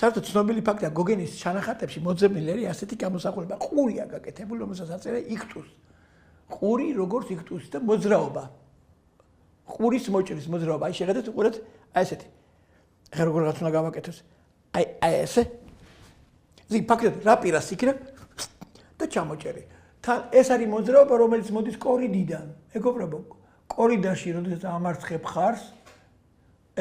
საერთოდ ცნობილი ფაქტია გოგენის ჩანახატებში მოძებნილი არის ასეთი გამოსახულება ყურია გაკეთებული რომელსაც აწერა იქთუს ყური როგორც იქთუს და მოძრაობა ყურის მოჭრის მოძრაობა აი შეხედეთ უყურეთ აი ესეთი ახლა როგორღაც უნდა გავაკეთოს აი ესე ზი ფაქტად რა პირას იქნება და ჩამოჭერი თან ეს არის მოძრაობა რომელიც მოდის კორიდიდან მეგობრებო კორიდაში როდესაც ამარცხებ ხარს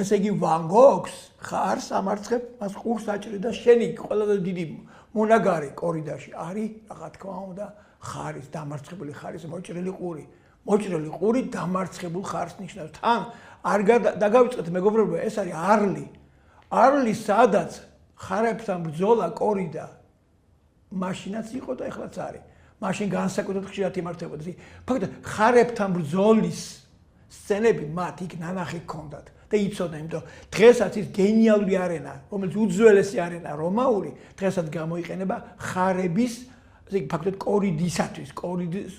ესე იგი ვან გოგს ხარს ამარცხებ მას ყურს აჭრი და შენი ყველაზე დიდი მონაგარი კორიდაში არის რა თქმა უნდა ხარის დამარცხებული ხარის მოჭრილი ყური დამარცხებულ ხარს ნიშნავს თან არ დაგავიწყეთ მეგობრებო ეს არის არლი სადაც ხარებთან ბრძოლა კორიდა მაშინაც იყო და ეხლაც არის მაშინ განსაკუთრებით ხშირად იმართებოდა ფაქტობრივად ხარებთან ბრძოლის სცენები მათ იქ ნანახი ჰქონდათ და იცოდნენ იმიტომ დღესაც ის გენიალური არენა რომელიც უძველესი არენა რომაული დღესაც გამოიყენება ხარების ფაქტობრივად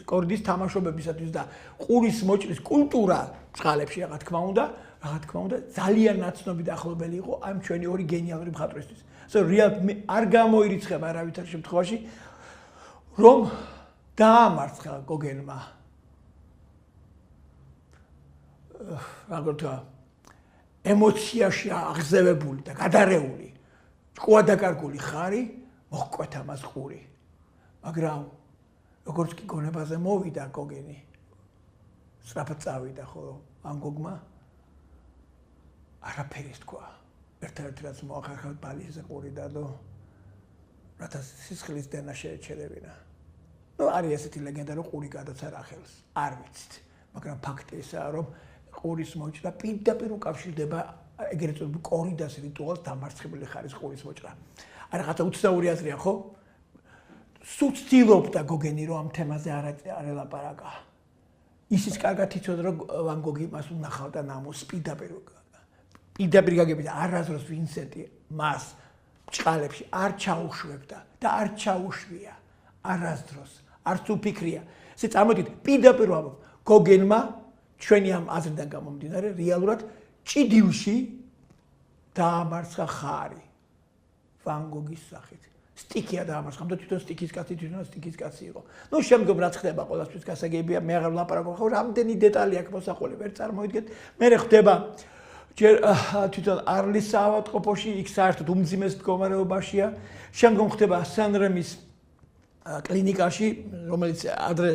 კორიდის თამაშობებისათვის და ყურის მოჭრის კულტურა წყალებში რა თქმა უნდა ძალიან ნაცნობი და ახლობელი იყო ამ ჩვენი ორი გენიალური მხატვრისთვის არ გამოირიცხება არავითარ შემთხვევაში რომ დაამარცხა გოგენმა რაღაცა ემოციაში აღზევებული და გადარეული ჭკუადაკარგული ხარი მოჰკვეთა მას ყური მაგრამ როგორც კი გონებაზე მოვიდა გოგენი სწრაფად წავიდა ხო ამ გოგმა არაფერი თქვა ერთ-ერთი რაც მოახერხა ბალიზე ყური დადო რათა სისხლის დენა შეეჩერებინა ნუ არის ესეთი ლეგენდა რომ ყური გადაცა რახელს არ ვიცით მაგრამ ფაქტი ისაა რომ ყურის მოჭრა პირდაპირ უკავშირდება ეგრეთ წოდებულ კორიდას რიტუალს დამარცხებული ხარის ყურის მოჭრა აი რაღაცა უცნაური აზრია ხო სულ ცდილობდა გოგენი რომ ამ თემაზე არ ელაპარაკა ისიც კარგად იცოდა რომ ვან გოგი მას უნახავდა ნამოს პირდაპირ გაგებით არასდროს ვინსენტი მას ჭყალებში არ ჩაუშვებდა და არ ჩაუშვია არასდროს არც უფიქრია ესე წარმოდით პირდაპირ ვამბობ გოგენმა ჩვენი ამ აზრიდან გამომდინარე რეალურად ჭიდილში დაამარცხა ხარი ვან გოგის სახით სტიქია დაამარცხა და თვითონ სტიქის კაცი იყო ნუ შემდგომ რაც ხდება ყველასთვის გასაგებია მე აღარ ვლაპარაკობ ხო რამდენი დეტალი აქვს მოსაყოლი ვერ წარმოიდგეთ მე ხდება ჯერ თვითონ არლის საავადმყოფოში იქ საერთოდ უმძიმეს მდგომარეობაშია შემდგომ ხდება სან-რემის კლინიკაში რომელიც ადრე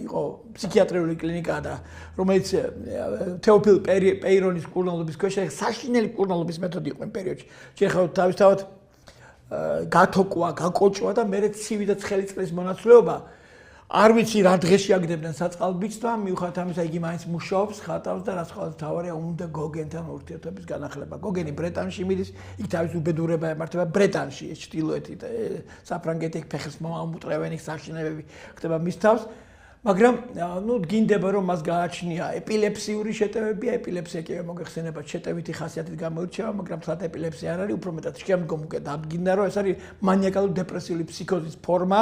იყო ფსიქიატრიული კლინიკა და რომელიც თეოფილ პეირონის კურნალობის ქვეშ საშინელი კურნალობის მეთოდი იყო იმ პერიოდში შეიძლება თავისთავად გათოკვა, გაკოჭვა და მე ცივი და ცხელი წყლის მონაცვლეობა არ ვიცი რა დღეში აგდებდნენ საწყალბიჭს მიუხედავად ამისა იგი მაინც მუშაობს, ხატავს და რაც ყველაზე მთავარია უნდა გოგენთან ურთიერთობის განახლება. გოგენი ბრეტანში მიდის, იქ თავის უბედურება ემართება ბრეტანში, ჩრდილოეთით, საფრანგეთი ფეხს მომამუტრევენ იქ საშინელებები ხდება მის თავს, მაგრამ ნუ გინდება რომ მას გააჩნია ეპილეფსიური შეტევები, ეპილეფსია კი მოგეხსენებათ შეტევითი ხასიათით გამოირჩევა, მაგრამ თლად ეპილეფსია არ არის, უფრო მეტად შემდგომ უკვე დადგინდა რომ ეს არის მანიაკალური დეპრესიული ფსიქოზის ფორმა.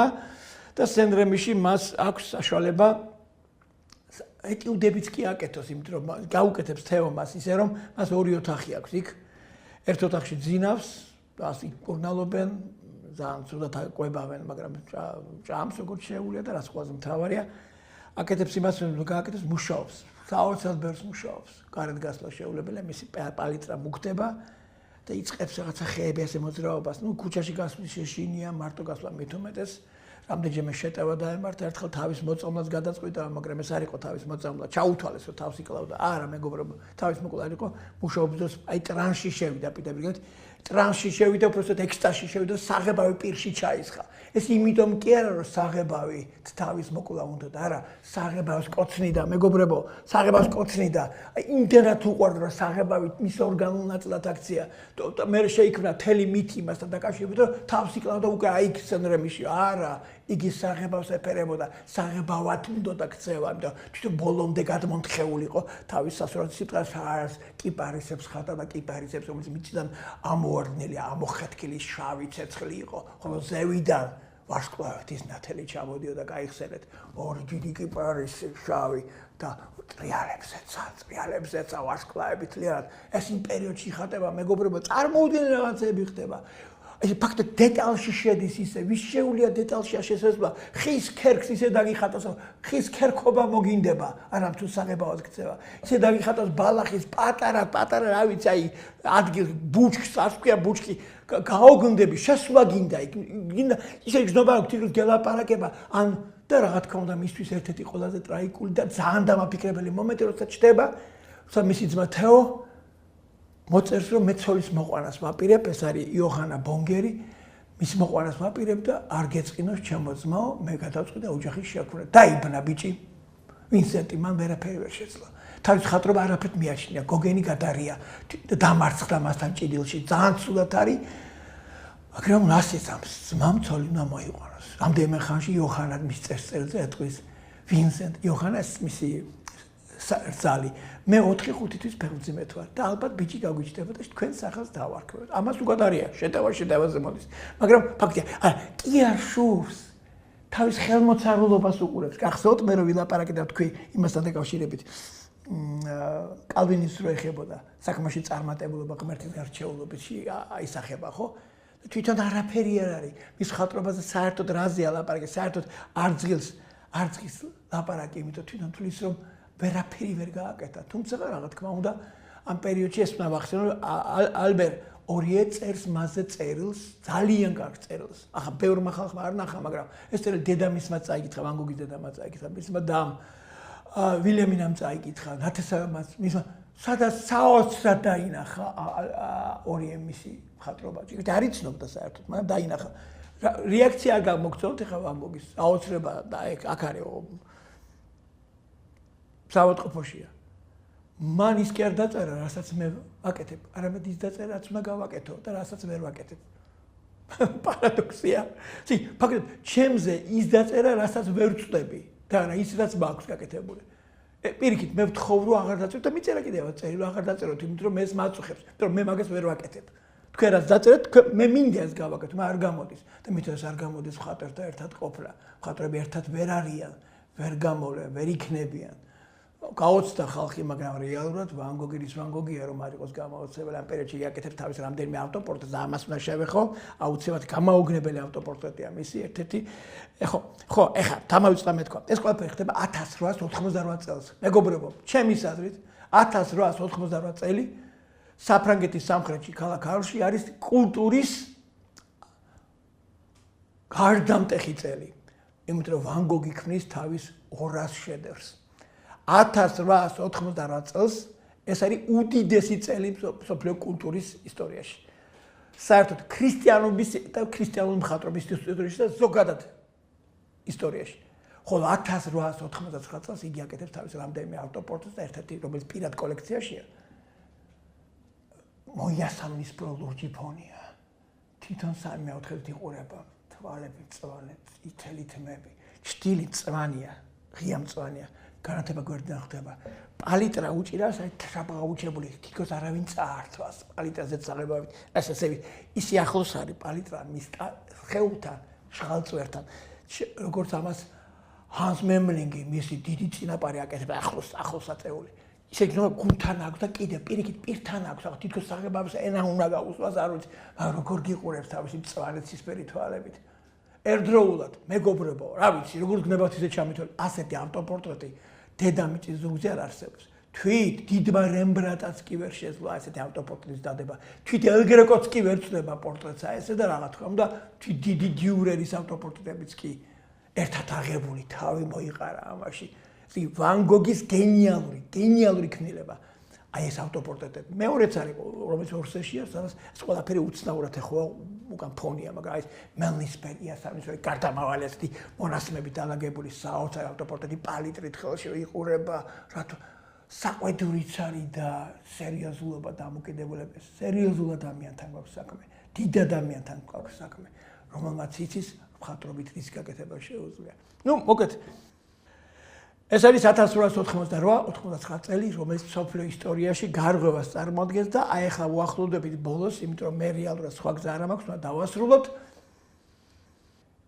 და სან-რემიში მას აქვს საშუალება ეტიუდებიც კი აკეთოს, იმიტომ რომ გაუკეთებს თეო მას ისე რომ მას ორი ოთახი აქვს იქ. ერთ ოთახში ძინავს, ასე კურნალობენ, ძალიან ცუდად ყვებავენ, მაგრამ ჭამს როგორც შეუულია და რაც ყველაზე მთავარია, აკეთებს იმას, რომ გააკეთოს მუშაობს. საოცრად ბევრს მუშაობს. გარეთ გასვლა შეუულებელია, მისი პალიტრა მუქდება და იწყებს რაღაცა ხეები ასე მოძრაობას. ნუ ქუჩაში გასვლის შეშინია, მარტო გასვლა მით უმეტეს. რამდენჯერმე შეტევა დაემართა, ერთხელ თავის მოწამლას გადაწყვიტა, მაგრამ ეს არ იყო თავის მოწამლა, ჩაუთვალეს რომ თავს იკლავდა. არა, მეგობრებო, თავის მოკვლა იყო მუშაობის დროს აი ტრანსში შევიდა პირდაპირ, ტრანსში შევიდა, უბრალოდ ექსტაზში შევიდა, საღებავი პირში ჩაისხა. ეს იმიტომ კი არა, რომ საღებავი თავის მოკვლა უნდა და არა, საღებავს კოცნიდა, მეგობრებო, საღებავს კოცნიდა. აი იმდენად უყვარდა, რომ საღებავი მის ორგანულ ნაწილად აქცია. და მე შეიქმნა თელი მითი იმასთან დაკავშირებით, რომ თავს იკლავდა უკვე აი სან-რემიში. არა, იგი საღებავს ეფერებოდა, საღებავად უნდა ქცევა, იმიტომ თვითონ ბოლომდე გადმონთხეულიყო თავის სასურველ სიტყვას არს კიპარისებს ხატა და კიპარისებს, რომელიც მიწიდან ამოვარდნილი, ამოხეთქილი შავი ცეცხლი იყო, ხოლო ზევიდან ვარსკვლავით ის ნათელი ჩამოდიოდა გაიხსენეთ ორი დიდი კიპარის შავი და ტრიალებზეცა ვარსკვლავებით ლიერად ეს იმ პერიოდში ხატება მეგობრებო წარმოუდგენელი რაღაცები ხდება ეს ფაქტობრივად დეტალში შედის ისე ვის შეუძლია დეტალში შესაძლებლობა ხის ქერქს ისე დაგიხატოს ხის ქერქობა მოგინდება არამ თუ საღებავად გწევა ისე დაგიხატოს ბალახის პატარა რა ვიცი აი ადგილ ბუჩქს არ ვქვია ბუჩქი გაოგნდები შესვლა გინდა ისე გზნობა აქვს თითქოს გელაპარაკება ან და რა თქმა უნდა მისთვის ერთ-ერთი ყველაზე ტრაიკული და ძალიან დამაფიქრებელი მომენტი როცა ჩდება როცა მისი ძმა თეო მოწერს რომ მე ცოლის მოყვანას ვაპირებ ეს არის იოჰანა ბონგერი მის მოყვანას ვაპირებ და არ გეწყინოს ჩემო ძმაო მე გადავწყვიტე ოჯახის შექმნა დაიბნა ბიჭი ვინსენტი მან ვერაფერი ვერ შეძლო თავის ხატრობა არაფერთ მიაჩნია გოგენი გადარია დამარცხდა მასთან ჭიდილში ძალიან ცუდად არის მაგრამ რასეცამს ძმამ ცოლი უნდა მოიყვანოს რამდენიმე ხანში იოჰანა მის წერს-წერილზე ეტყვის ვინსენტ იოჰანას მისი ზალი მე 4-5 თვის ფეხმძიმედ ვარ და ალბათ ბიჭი გაგვიჩნდება და თქვენ სახელს დავარქმევთ. ამას უგად არია, შეტევაზე მოდის. მაგრამ ფაქტია, კი არ შურს. თავის ხელმოწარულობას უყურებს. გახსოვთ მე რომ ვილაპარაკე და თქვი იმასთან დაკავშირებით. კალვინის რო ეხებოდა საქმეში წარმატებულობა ღმერთის გარჩეულობებში აისახება, ხო? თვითონ არაფერი არ არის. მის ხატრობაზე საერთოდ რაზეა ლაპარაკი, საერთოდ არძღილს ლაპარაკი, იმიტომ თვითონ თulis რომ ვერაფერი ვერ გააკეთა. თუმცა რა თქმა უნდა, ამ პერიოდში ეს უნდა ვახსენო, ალბერ ორიე წერს მასზე წერილს, ძალიან კარგ წერილს. ახლა ბევრმა ხალხმა არ ნახა, მაგრამ ეს წერილი დედამისმა წაიკითხა, ვან გოგის დედამაც წაიკითხა, მისმა დამ ვილემინამ წაიკითხა, ნათესავებმაც, მისმა სადაც საოცრად დაინახა ორიე მისი მხატვრობაში. არ იცნობდა საერთოდ, მაგრამ დაინახა. რეაქცია არ გამოგწონთ ახლა ვან გოგის საოცრება და აქ არის საავადმყოფოშია. მან ის კი არ დაწერა, რასაც მე ვაკეთებ, არამედ ის დაწერა, რაც უნდა გავაკეთო და რასაც ვერ ვაკეთებ. პარადოქსია. ფაქტობრივად, ჩემზე ის დაწერა, რასაც ვერ ვწდები და არა ის, რაც მაქვს გაკეთებული. პირიქით, მე ვთხოვ, რომ აღარ დაწერო და მიწერა კიდევ წერი, რომ აღარ დაწეროთ, იმიტომ რომ მე ეს მაწუხებს, იმიტომ რომ მე მაგას ვერ ვაკეთებ. თქვენ რაც დაწერეთ, მე მინდა ეს გავაკეთო, მაგრამ არ გამოდის. და მით ეს არ გამოდის მხატვერთა ერთად ყოფნა. მხატვრები ერთად ვერ არიან, ვერ გამოვლენ, ვერ იქნებიან. გაოცდა ხალხი, მაგრამ რეალურად ვან გოგის ვან გოგია რომ არ იყოს გამოოცებელი ამ პერიოდში იაკეთებს თავის რამდენიმე ავტოპორტრეტს და ამას უნდა შევეხო, აუცილებლად გამაოგნებელი ავტოპორტრეტია მისი ერთ-ერთი. ხო, ეხლა დამავიწყდა მე თქვა. ეს ყველაფერი ხდება 1898 წელს. მეგობრებო, ჩემის აზრით 1898 წელი საფრანგეთის სამხრეთში ქალაქ არლში არის კულტურის გარდამტეხი წელი. იმიტომ რომ ვან გოგი ქმნის თავის 200 შედევრს. 1898 წელს ეს არის უდიდესი წელი მსოფლიო კულტურის ისტორიაში. საერთოდ ქრისტიანობის და ქრისტიანული მხატვრობის ისტორიაში და ზოგადად ისტორიაში. ხოლო 1899 წელს იგი აკეთებს თავის რამდენიმე ავტოპორტრეტს და ერთ-ერთი რომელიც პირად კოლექციაშია. მოიასამნისფრო ლურჯი ფონია. თვითონ 3/4 იყურება, თვალები მწვანე, წითელი თმები, ჭტილი მწვანეა, ღია მწვანეა. განათება გვერდიდან ხდება. პალიტრა უჭირავს, აი შაბაღაუჩებული, თითქოს არავინ წაართვას. პალიტრაზე წაღებავით, ასე ისი ახლოს არის პალიტრა მის ხეულთან, შღალწვერთან. როგორც ამას ჰანს მემლინგი მისი დიდი წინაპარი აკეთება ახლოს აწეული. ისე გნობა გუნთან აქვს და კიდე პირიქით პირთან აქვს, ახლა თითქოს საღებავის ენა უნდა გაუსვას, არ ვიცი, როგორ გიყურებს თავისი მწვანე ცისფერი თვალებით. ერთდროულად, მეგობრებო, რა ვიცი, როგორ გნებავთ ისე ჩამitholi, ასეთი ავტოპორტრეტი დედამიწის ზურგზე არ არსებობს. თვით დიდმა რემბრანდტაც კი ვერ შეძლო ასეთი ავტოპორტრეტის დადება. თვით ელგრეკოც კი ვერ ცდება პორტრეტსა ესე და რა თქმა უნდა, თვით დიდი დიურერის ავტოპორტრეტებიც კი ერთად აღებული თავი მოიყარა ამაში. ვან გოგის გენიალური ქმნილება. აი ეს ავტოპორტრეტები. მეორეც არის, რომელიც ორსეშია, სადაც ეს ყველაფერი უცნაურად ეხება უკან ფონია, მაგრამ აი ეს მელნისფერია, სამისორი გარდამავალი ასეთი მონასმებით დალაგებული საოცარი ავტოპორტრეტი პალიტრით ხელში იყურება, რატო საყვედურიც არის და სერიოზულობა დამოკიდებულება. სერიოზულ ადამიანთან გვაქვს საქმე, დიდ ადამიანთან გვაქვს საქმე, რომელმაც იცის მხატვრობით რის გაკეთება შეუძლია. მოკეთ ეს არის 1898-99 წელი, რომელიც მსოფლიო ისტორიაში გარღვევას წარმოადგენს და აი ახლა ვუახლოვდებით ბოლოს, იმიტომ რომ მე რეალურად სხვა გზა არ მაქვს, უნდა დავასრულოთ.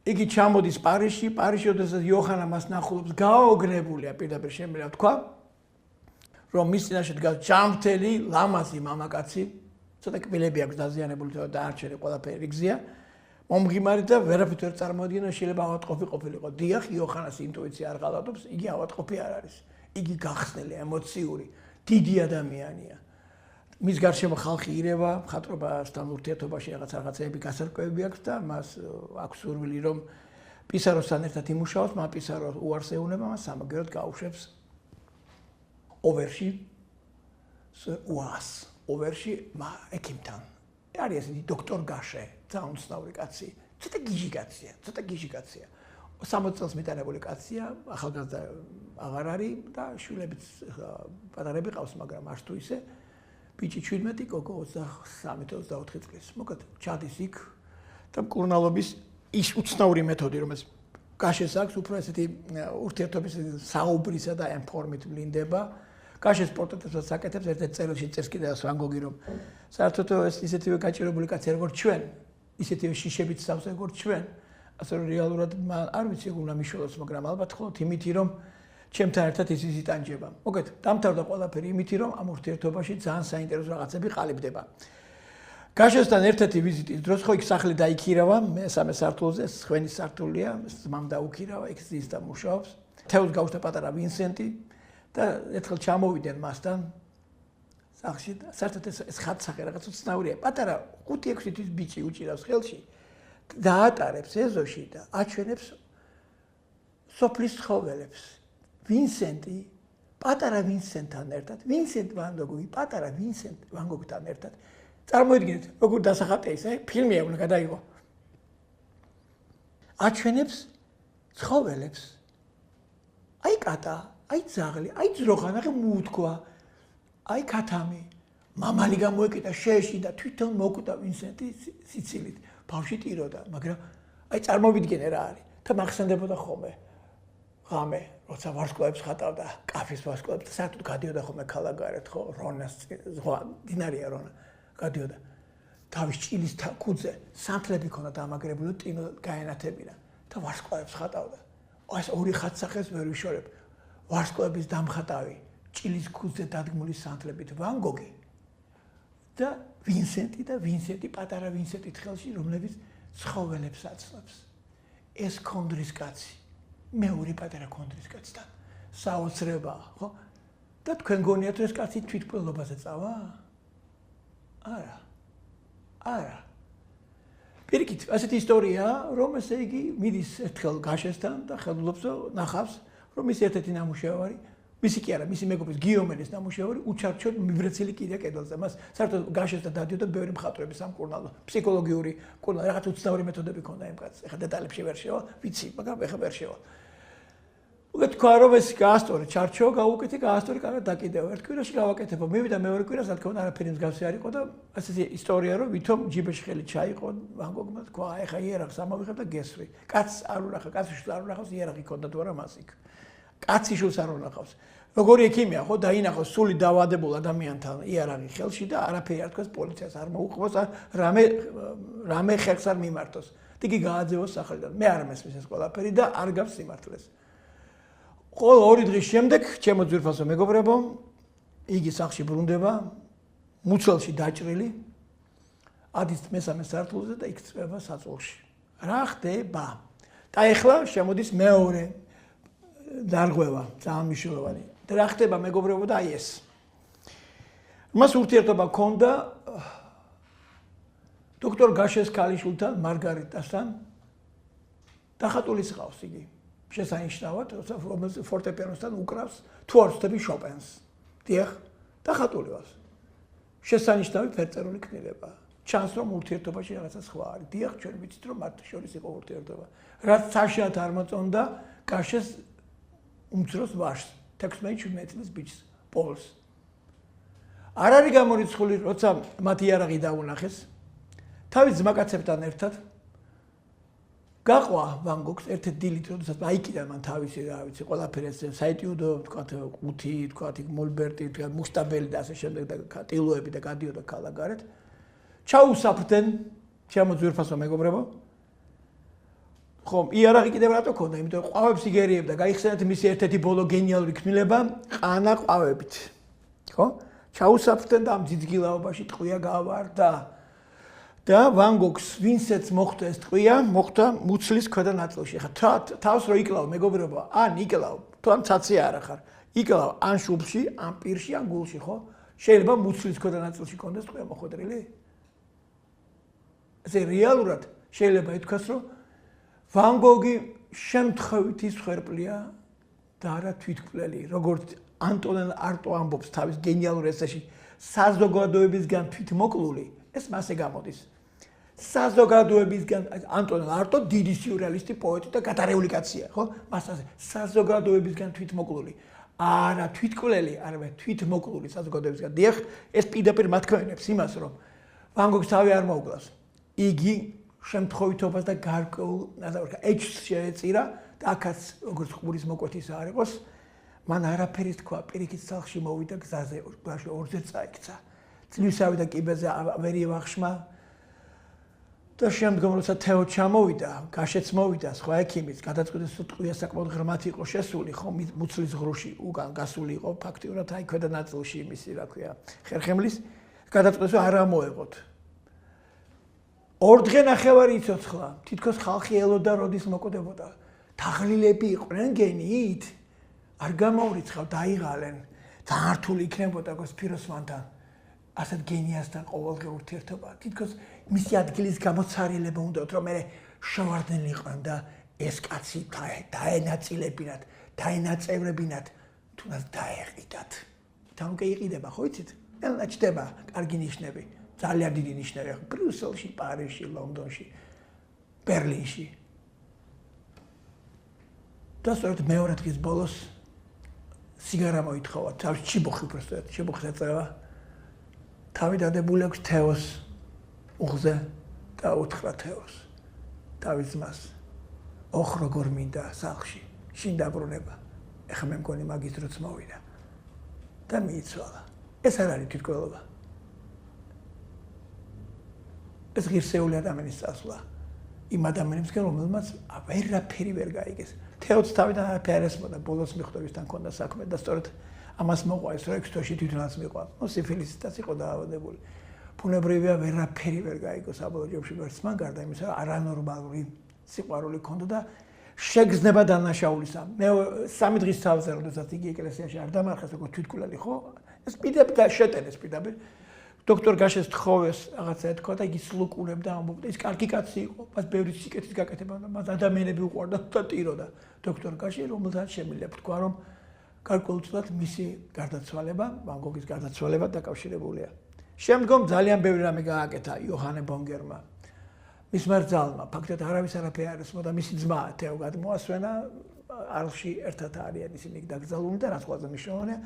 იგი ჩამოდის პარიზში, პარიზში ოდესაც იოხანა მას ნახულობს, გაოგნებულია პირდაპირ შემიძლია თქვა, რომ მის წინაშე დგას ჯანმრთელი, ლამაზი მამაკაცი, ცოტა კბილები აქვს დაზიანებული, დაარჩენი ყველაფერი რიგზია. მომღიმარი და ვერაფრით ვერ წარმოადგენა, შეიძლება ავადმყოფი ყოფილიყო. დიახ, იოხანას ინტუიცია არ ღალატობს, იგი ავადმყოფი არ არის. იგი გახსნილი, ემოციური, დიდი ადამიანია. მის გარშემო ხალხი ირევა, მხატვრობასთან ურთიერთობაში რაღაცები გასარკვევები აქვს და მას აქვს სურვილი, რომ პისაროსთან ერთად იმუშაოს, მაგრამ პისარო უარს ეუბნება, მას სამაგეროდ გაუშვებს ოვერში უას, ოვერში ექიმთან. არის ესეთი დოქტორ გაშე, ძალიან უცნაური კაცი, ცოტა გიჟი კაცია. 60 წელს მიტანებული კაცია, ახალგაზრდა აღარ არის და შვილებიც პატარები ყავს, მაგრამ არც თუ ისე. ბიჭი 17, გოგო 23-24 წლის. მოკლედ, ჩადის იქ და მკურნალობის ის უცნაური მეთოდი, რომელიც გაშეს აქვს, უფრო ესეთი ურთიერთობის საუბრისა და ამ ფორმით ვლინდება. გაშეს პორტრეტებსაც აკეთებს, ერთ-ერთ წერილში წერს კიდევ ვან გოგი, რომ საერთოდ ეს ისეთივე გაჭირებული კაცი როგორც ჩვენ, ისეთივე შიშებით სავს როგორც ჩვენ, ასე რომ რეალურად არ ვიცი უნდა მიშველოს, მაგრამ ალბათ ხოლმე იმითი, რომ ჩემთან ერთად ის იტანჯება. მოგეთ, დამთავრდა ყველაფერი იმითი, რომ ამ ურთიერთობაში ძალიან საინტერესო რაღაცები ყალიბდება. გაშესთან ერთ-ერთი ვიზიტის დროს ხო იქ სახლი დაიქირავა, მესამე სართულზე, ხვენის სართულია, მამ დაუქირავა, იქ ზის და მუშაობს. თეოს გაუჩნდა პატარა ვინსენტი და ერთხელ ჩამოვიდნენ მასთან სახლში და საერთოდ ეს ხატსახე რაღაც უცნაურია. პატარა 5-6 თვის ბიჭი უჭირავს ხელში, დაატარებს ეზოში და აჩვენებს სოფლის ცხოველებს. ვინსენტი, პატარა ვინსენტთან ერთად, ვინსენტ ვან გოგი, პატარა ვინსენტ ვან გოგთან ერთად. წარმოიდგინეთ, როგორ დასახატე ის, ფილმია უნდა გადაიღო. აჩვენებს ცხოველებს. აი კატა, აი ძაღლი, აი ძროხა, ნახე მოუთქვა. აი ქათამი. მამალი გამოეკიდა შეეში და თვითონ მოკვდა ვინსენტი სიცილით. ბავშვი ტიროდა, მაგრამ აი წარმოვიდგინე რა არის. და მახსენდებოდა ხოლმე. ღამე, როცა ვარსკვლავებს ხატავდა, კაფის ვარსკვლავებს, საერთოდ გადიოდა ხოლმე ქალაქგარეთ, ხო, რონას, დინარია რონა, გადიოდა. თავის ჭილის ქუდზე სანთლები ქონდა დამაგრებული, ტინო გაენათებინა და ვარსკვლავებს ხატავდა. ეს ორი ხატსახეს ვერ ვიშორებ. ვარსკვლავების დამხატავი, ჭილის ქუდზე დადგმული სანთლებით ვან გოგი და ვინსენტი, პატარა ვინსენტი ხელში, რომლებიც ცხოველებს აცნობს. ეს კონდრის კაცი. მეორე პატარა კონდრის კაცთან საოცრება, ხო? და თქვენ გონიათ, რომ ეს კაცი თვითმკვლელობაზე წავა? არა. პირიქით, ასეთი ისტორია, რომ ესე იგი მიდის ერთხელ გაშესთან და ხელულობს ნახავს, რომ ის ერთ-ერთი ნამუშევარი, მისი კი არა, მისი მეგობრის გიომელის ნამუშევარი უჩარჩოდ მიბრეცილი კიდია კედელზე. მას საერთოდ გაშესთან დადიოდა ბევრი მხატვრები სამკურნალო, ფსიქოლოგიური, რაღაც უცნაური მეთოდები ქონდა იმ კაცს. ეხლა დეტალებში ვერ შევა, ვიცი, მაგრამ ეხლა ვერ შევა. მოგეთ თქვა რომ ეს გაასტორე ჩარჩო გაუკეთე გაასტორე კარგად დაკიდეო ერთ კვირაში გავაკეთებო მივიდა მეორე კვირას რა თქმა უნდა არაფერი მსგავსი არ იყო და ასეთი ისტორია რომ ვითომ ჯიბეში ხელი ჩაიყო ვან გოგმა თქვა ეხა იერახს ამოვიღებ და გესვრი კაცს არ უნახა კაცს არ უნახავს იერახი ქონდა თუ არა მას იქ კაცი შულს არ უნახავს როგორი ექიმია ხო დაინახოს სული დავადებულ ადამიანთან იერახი ხელში და არაფერი არ თქვას პოლიციას არ მოუყვოს რამე ხერხს არ მიმართოს იგი გააძევოს სახელიდან მე არ მესმის ეს ყველაფერი და არ გავს სიმართლეს ყოველ 2 დღის შემდეგ ჩემო ძვირფასო მეგობრებო იგი სახლში ბრუნდება მუცელში დაჭრილი ადის მესამე სართულზე და იქ წვება საწოლში რა ხდება და ეხლა შემოდის მეორე დარღვევა ძალიან მნიშვნელოვანი და რა ხდება მეგობრებო და აი ეს მას ურთიერთობა ჰქონდა დოქტორ გაშეს ქალიშვილთან მარგარიტასთან დახატულის ყავს იგი შესანიშნავად, რომელსაც ფორტეპიანოსთან უკრავს თუ არ ვცდები შოპენს. დიახ, დახატული ვარ. შესანიშნავი ფერწერული კნილებაა. ჩანს რომ ურთიერთობაში რაღაცა სხვა არის. დიახ, ჩვენ ვიცით რომ მათ შორის იყო ურთიერთობა. რაც საშიათ არ მოწონდა გაშეს უმცროს ვაჟს, 16-17 წლის ბიჭს, პოლს. არ არის გამორიცხული, როცა მათ იარაღი დაუნახეს, თავის ძმაკაცებთან ერთად გაყვა ვან გოგს ერთ-ერთ დილით, როდესაც აიკიდა მან თავისი, რა ვიცი, ყველაფერი ეს საეტიუდო, თქვათ, ყუთი, თქვათ, მოლბერტი, თქვათ, მუსტაბელი და ასე შემდეგ და ტილოები და გადიოდა ქალაქგარეთ. ჩაუსაფრდნენ, ჩემო ძვირფასო მეგობრებო. ხომ, იარაღი კიდევ რატო ქონდა? იმიტომ რომ ყვავებს იგერიებდა, გაიხსენეთ მისი ერთ-ერთი ბოლო გენიალური ქმნილება, ყანა ყვავებით. ხო? ჩაუსაფრდნენ და ამ ძიძგილაობაში ტყვია გავარდა. და ვან გოგს ვინცეც მოხვდა ეს ტყვია, მოხვდა მუცლის ქვედა ნაწილში. ხა თავს რო იკლავ მეგობრებო, ან იკლავ, თუ ან ცაცი არა ხარ. იკლავ ან შუბლში, ან პირში, ან გულში, ხო? შეიძლება მუცლის ქვედა ნაწილში კონდეს ტყვია მოხვედრილი? ესე რეალურად შეიძლება ითქვას, რომ ვან გოგი შემთხვევითი სხერპლია და არა თვითმკვლელი, როგორც ანტონ არტო ამბობს თავის გენიალურ ესეში საზოგადოებისგან თვითმოკლული, ეს მასე გამოდის. საზოგადოებისგან ანტონ არტო დიდი სიურეალისტი პოეტი და გატარეული კაცია, ხო? მასაზე საზოგადოებისგან თვითმოკლული, არა თვითმკვლელი, არამედ თვითმოკლული საზოგადოებისგან. დიახ, ეს პირდაპირ მათქმევინებს იმას, რომ ვან გოგს თავი არ მოუკლავს. იგი შემთხვევითობას და გარკვეულ ეჭვს შეეწირა და აქაც როგორც ყურის მოკვეთის არ იყოს, მან არაფერი თქვა, პირიქით სახლში მოვიდა გზაზე, ორზე წაიქცა. წლივსავი და კიბეზე ვერ ევახშმა და შემდგომ როცა თეო ჩამოვიდა, გაშეც მოვიდა, სხვა ექიმიც გადაწყვიტეს, რომ ტყვია საკმაოდ ღრმად იყო შესული, ხო, მუცლის ღრუში უკან გასული იყო ფაქტიურად აი ქვედა ნაწილში იმისი, რა ქვია, ხერხემლის, გადაწყვიტეს, რომ არ ამოეღოთ. 2 დღე ნახევარი იცოცხლა, თითქოს ხალხი ელოდა როდის მოკვდებოდა. თაღლილები იყვნენ გენიით, არ გამოურიცხავ, დაიღალენ, დაართული იქნებოდა გოსპიროსმანთან. ასეთ გენიასთან ყოველდღე ურთიერთობა. თითქოს მისი ადგილის გამოცარილება უნდათ, რომ მე შევარდნილიყან და ეს კაცი დაენაწილებინათ, დაენაწევრებინათ, თუნდაც დაეყიდათ. თან უკვე იყიდება, ხო იცით? ელნა ჩდება, კარგი ნიშნები. ძალიან დიდი ნიშნები აქვს ბრიუსელში, პარიზში, ლონდონში, ბერლინში. და სწორედ მეორე დღის ბოლოს სიგარა მოითხოვა, თავის ჩიბუხი უბრალოდ, ჩიბუხს ეწევა. თავი დადებული აქვს თეოს უხზე და უთხრა თეოს, თავის ძმას. ოხ როგორ მინდა სახლში, შინ დაბრუნება. ეხლა მე მგონი მაგის დროც მოვიდა. და მიიცვალა. ეს არ არის თვითმკვლელობა. ეს ღირსეული ადამიანის წასვლა იმ ადამიანებისგან, რომელმაც ვერაფერი ვერ გაიგეს. თეოც თავიდან არაფერი არ ესმოდა, ბოლოს მიხვდებისთან ჰქონდა საქმე და სწორედ ამას მოყვა ეს, რომ 6 თვეში თვითონაც მიყვა. სიფილისითაც იყო დაავადებული. ბუნებრივია ვერაფერი ვერ გაიგო საბოლოო ჯამში ვერც მან გარდა იმისა, რომ არანორმალური სიყვარული ჰქონდა და შეგრძნება დანაშაულისა. მე 3 დღის თავზე, როდესაც იგი ეკლესიაში არ დამარხეს, როგორც თვითმკვლელი, ხო? ეს პირდაპირ შეტენეს პირდაპირ. დოქტორ გაშეს თხოვეს რაღაცა ეთქვა და იგი სლუკურებდა, ამბობდა, ის კარგი კაცი იყო, მას ბევრი სიკეთის გაკეთება და მას ადამიანები უყვარდა და ტიროდა. დოქტორ გაში, რომელსაც შემიძლია თქვა, რომ გარკვეულწილად მისი გარდაცვალება, ვან გოგის გარდაცვალება დაკავშირებულია. შემდგომ ძალიან ბევრი რამე გააკეთა იოჰანე ბონგერმა. მისმა რძალმა, ფაქტობრივად არავის არაფერი არ ესმოდა, მისი ძმა თეო გადმოასვენა, არლში ერთად არიან ისინი დაკრძალული და რაც ყველაზე მნიშვნელოვანია,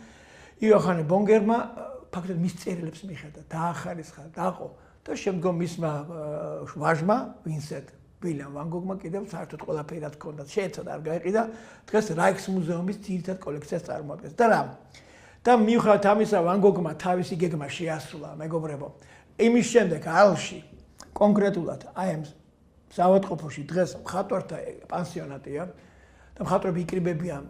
იოჰანე ბონგერმა ფაქტობრივად მის წერილებს მიხედა, დაახარისხა, დაყო და შემდგომ მისმა ვაჟმა, ვინსენტ ვილიამ ვან გოგმა კიდევ საერთოდ ყველაფერი რაც ჰქონდა, შეეცადა არ გაეყიდა, დღეს რაიქსმუზეუმის ძირითად კოლექციას წარმოადგენს. და რა? და მიუხედავად ამისა, ვან გოგმა თავისი გეგმა შეასრულა, მეგობრებო. იმის შემდეგ არლში კონკრეტულად აი ამ საავადმყოფოში დღეს მხატვართა პანსიონატია და მხატვრები იკრიბებიან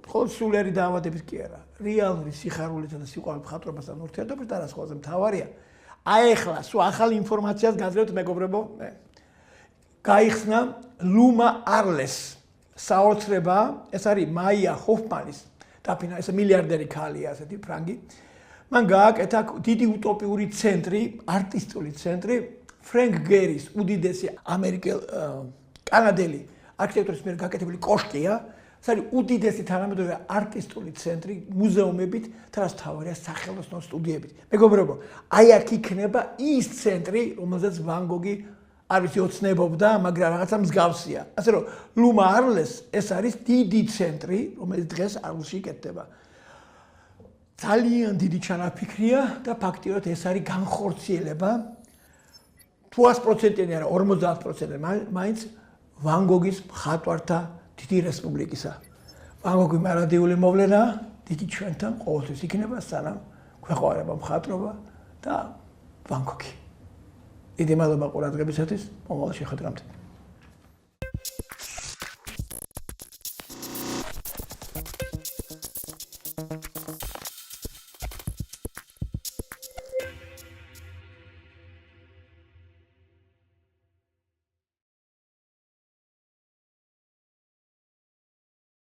მხოლოდ სულიერი დაავადების კი არა, რეალური სიხარულითა და სიყვარული მხატვრობასთან ურთიერთობის და რაც ყველაზე მთავარია, აი ახლა სულ ახალი ინფორმაციას გაძლევთ მეგობრებო, გაიხსნა ლუმა არლეს საოცრება, ეს არის მაია ჰოფმანის დაფინა, ეს მილიარდერი ქალია, ასეთი ფრანგი. მან გააკეთა დიდი utopიური ცენტრი, არტისტული ცენტრი, ფრენკ გერის უდიდესი კანადელი არქიტექტორის მიერ გაკეთებული კოშკია. ეს არის უდიდესი თანამედროვე არტისტული ცენტრი მუზეუმებით და რაც მთავარია სახელოსნო სტუდიებით. მეგობრებო, აი აქ იქნება ის ცენტრი, რომელზეც ვან გოგი არ ვიცი ოცნებობდა, მაგრამ რაღაცა მსგავსია. ასე რომ ლუმა არლეს ეს არის დიდი ცენტრი, რომელიც დღეს არლში იკეთება. ძალიან დიდი ჩანაფიქრია და ფაქტიურად ეს არის განხორციელება თუ 100%-იანი არა 50%, მაინც ვან გოგის მხატვართა დიდი რესპუბლიკისა. ვან გოგი მარადიული მოვლენაა, დიდი ჩვენთან ყოველთვის იქნება, სანამ გვეყვარება მხატვრობა და ვან გოგი. დიდი მადლობა ყურადღებისათვის, მომავალ შეხვედრამდე. you.